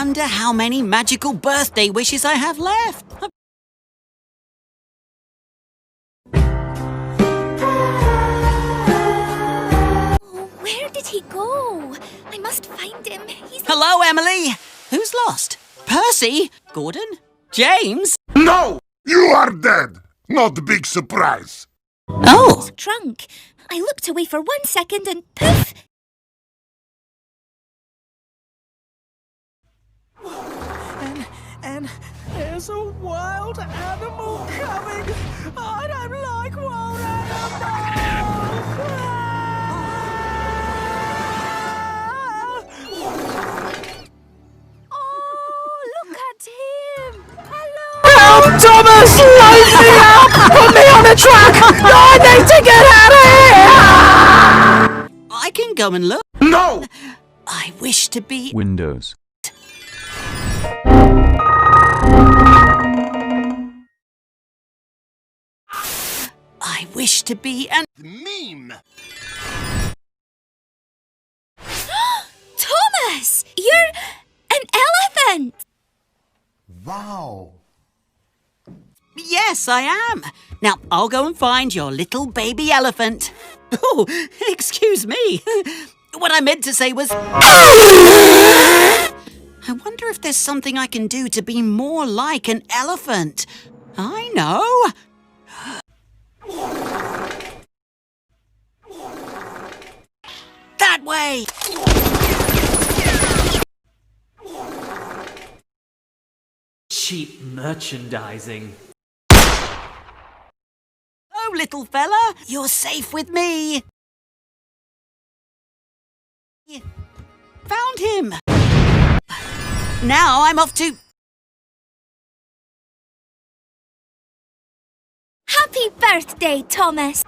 wonder how many magical birthday wishes I have left. Oh, where did he go? I must find him. Hello, Emily. Who's lost? Percy? Gordon? James? No! You are dead! Not a big surprise. Oh. Drunk. I looked away for 1 second and poof! And there's a wild animal coming. I don't like wild animals. Oh, look at him! Hello! Help, Thomas! Light me up! Put me on the track! I need to get out of here! I can go and look. No! I wish to be... Windows. I wish to be an... Meme! Thomas! You're an elephant! Wow! Yes, I am. Now, I'll go and find your little baby elephant. Oh, excuse me. What I meant to say was... I wonder if there's something I can do to be more like an elephant. I know. That way. Cheap merchandising. Oh, little fella, you're safe with me. Found him. Now I'm off to... Happy birthday, Thomas!